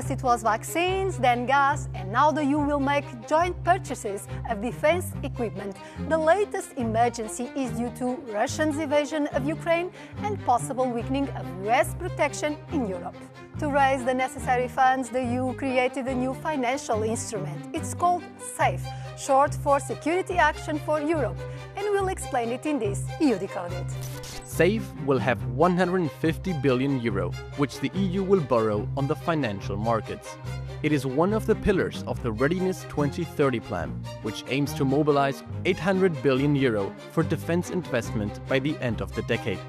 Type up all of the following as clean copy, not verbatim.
First it was vaccines, then gas, and now the EU will make joint purchases of defense equipment. The latest emergency is due to Russia's invasion of Ukraine and possible weakening of US protection in Europe. To raise the necessary funds, the EU created a new financial instrument. It's called SAFE, short for Security Action for Europe, and we'll explain it in this EU Decoded. SAFE will have 150 billion euro, which the EU will borrow on the financial markets. It is one of the pillars of the Readiness 2030 plan, which aims to mobilize 800 billion euro for defense investment by the end of the decade.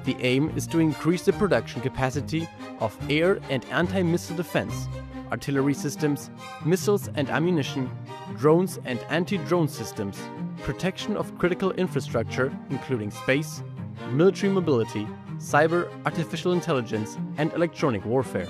The aim is to increase the production capacity of air and anti-missile defense, artillery systems, missiles and ammunition, drones and anti-drone systems, protection of critical infrastructure including space, military mobility, cyber, artificial intelligence and electronic warfare.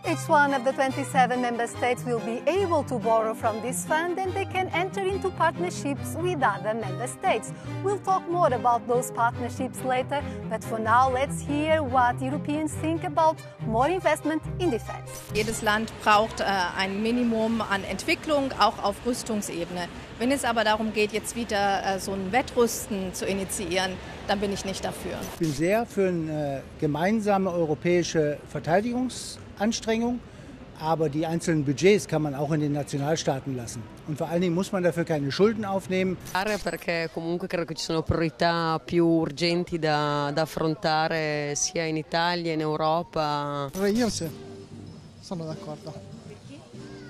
Each one of the 27 member states will be able to borrow from this fund, and they can enter into partnerships with other member states. We'll talk more about those partnerships later, but for now let's hear what Europeans think about more investment in defense. Jedes Land braucht ein Minimum an Entwicklung, auch auf Rüstungsebene. Wenn es aber darum geht, jetzt wieder so ein Wettrüsten zu initiieren, dann bin ich nicht dafür. Ich bin sehr für eine gemeinsame europäische Verteidigungsanstrengung, aber die einzelnen Budgets kann man auch in den Nationalstaaten lassen. Und vor allen Dingen muss man dafür keine Schulden aufnehmen. Perché comunque credo che ci sono priorità più urgenti da affrontare sia in Italia, in Europa. Io sì, sono d'accordo.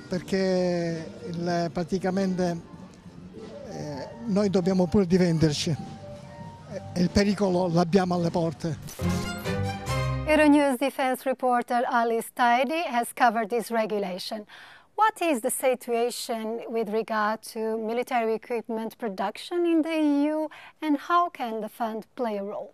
Perché praticamente noi dobbiamo pure difenderci e il pericolo l'abbiamo alle porte. Euronews defense reporter Alice Tidy has covered this regulation. What is the situation with regard to military equipment production in the EU, and how can the fund play a role?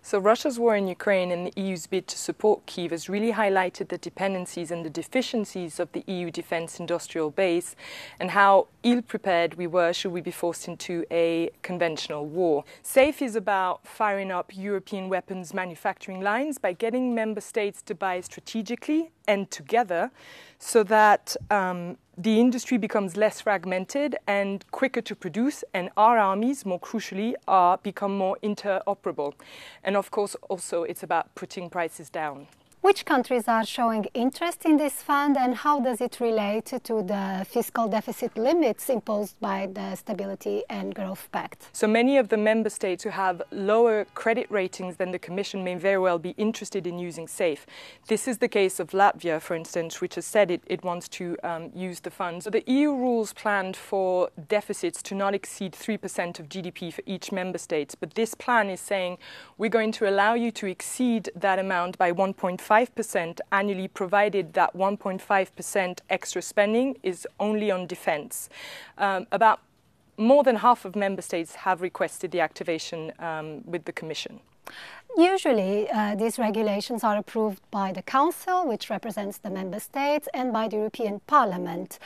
So Russia's war in Ukraine and the EU's bid to support Kyiv has really highlighted the dependencies and the deficiencies of the EU defence industrial base and how ill-prepared we were should we be forced into a conventional war. SAFE is about firing up European weapons manufacturing lines by getting member states to buy strategically and together so that the industry becomes less fragmented and quicker to produce, and our armies, more crucially, become more interoperable. And of course, also it's about putting prices down. Which countries are showing interest in this fund, and how does it relate to the fiscal deficit limits imposed by the Stability and Growth Pact? So many of the member states who have lower credit ratings than the Commission may very well be interested in using SAFE. This is the case of Latvia, for instance, which has said it wants to use the funds. So the EU rules planned for deficits to not exceed 3% of GDP for each member state, but this plan is saying we're going to allow you to exceed that amount by 1.5% annually, provided that 1.5% extra spending is only on defence. About more than half of member states have requested the activation with the Commission. Usually, these regulations are approved by the Council, which represents the member states, and by the European Parliament.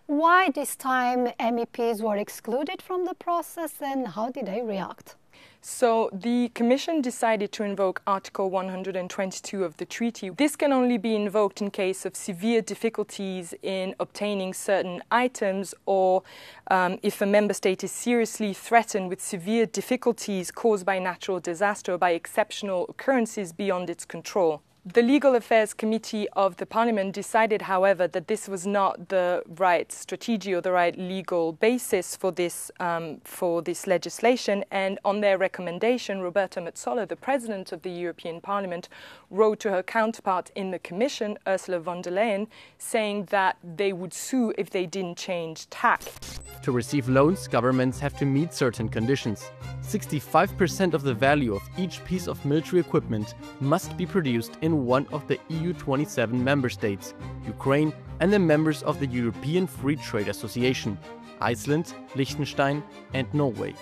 Why this time MEPs were excluded from the process, and how did they react? So the Commission decided to invoke Article 122 of the treaty. This can only be invoked in case of severe difficulties in obtaining certain items, or if a member state is seriously threatened with severe difficulties caused by natural disaster or by exceptional occurrences beyond its control. The Legal Affairs Committee of the Parliament decided, however, that this was not the right strategy or the right legal basis for this legislation, and on their recommendation, Roberta Metsola, the President of the European Parliament, wrote to her counterpart in the Commission, Ursula von der Leyen, saying that they would sue if they didn't change tack. To receive loans, governments have to meet certain conditions. 65% of the value of each piece of military equipment must be produced in one of the EU 27 member states, Ukraine and the members of the European Free Trade Association, Iceland, Liechtenstein and Norway.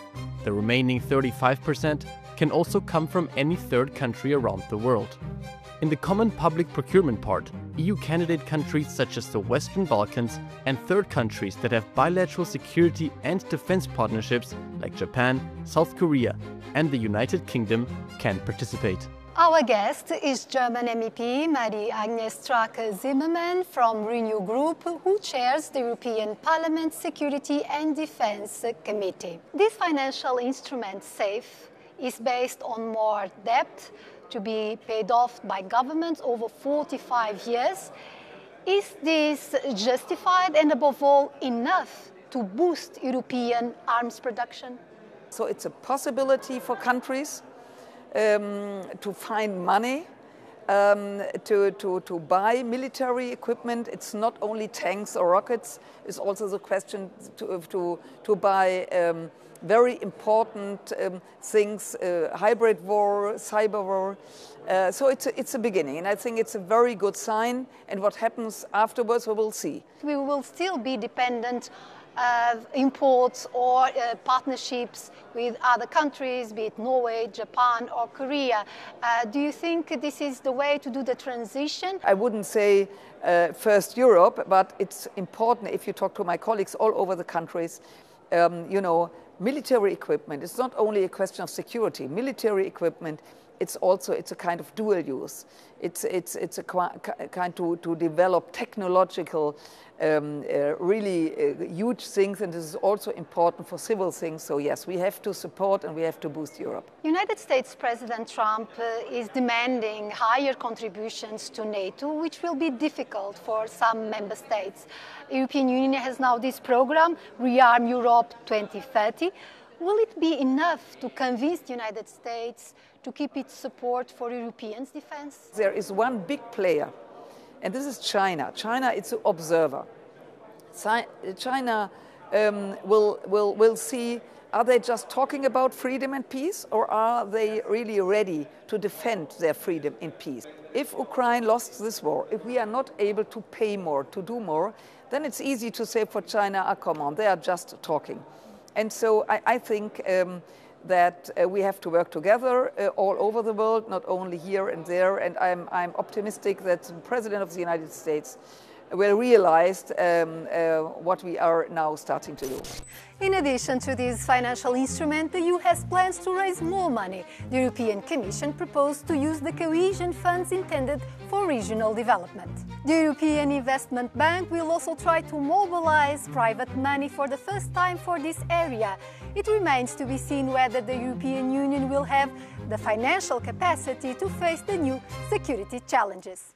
The remaining 35% can also come from any third country around the world. In the common public procurement part, EU candidate countries such as the Western Balkans and third countries that have bilateral security and defense partnerships like Japan, South Korea and the United Kingdom can participate. Our guest is German MEP Marie-Agnes Strack-Zimmermann from Renew Group, who chairs the European Parliament Security and Defence Committee. This financial instrument, SAFE, is based on more debt to be paid off by governments over 45 years. Is this justified and, above all, enough to boost European arms production? So it's a possibility for countries to find money to buy military equipment. It's not only tanks or rockets, it's also the question to buy very important things, hybrid war, cyber war. So it's a beginning, and I think it's a very good sign, and what happens afterwards we will see. We will still be dependent of imports or partnerships with other countries, be it Norway, Japan or Korea. Do you think this is the way to do the transition? I wouldn't say first Europe, but it's important if you talk to my colleagues all over the countries, military equipment, it's not only a question of security. Military equipment, it's a kind of dual use. It's a kind to develop technological, really huge things, and this is also important for civil things. So yes, we have to support and we have to boost Europe. United States President Trump is demanding higher contributions to NATO, which will be difficult for some member states. The European Union has now this program, Rearm Europe 2030. Will it be enough to convince the United States to keep its support for Europeans' defense? There is one big player, and this is China. China is an observer. China will see, are they just talking about freedom and peace, or are they really ready to defend their freedom and peace? If Ukraine lost this war, if we are not able to pay more, to do more, then it's easy to say for China, come on, they are just talking. And so I think that we have to work together all over the world, not only here and there. And I'm optimistic that the President of the United States will realize what we are now starting to do. In addition to this financial instrument, the EU has plans to raise more money. The European Commission proposed to use the cohesion funds intended for regional development. The European Investment Bank will also try to mobilize private money for the first time for this area. It remains to be seen whether the European Union will have the financial capacity to face the new security challenges.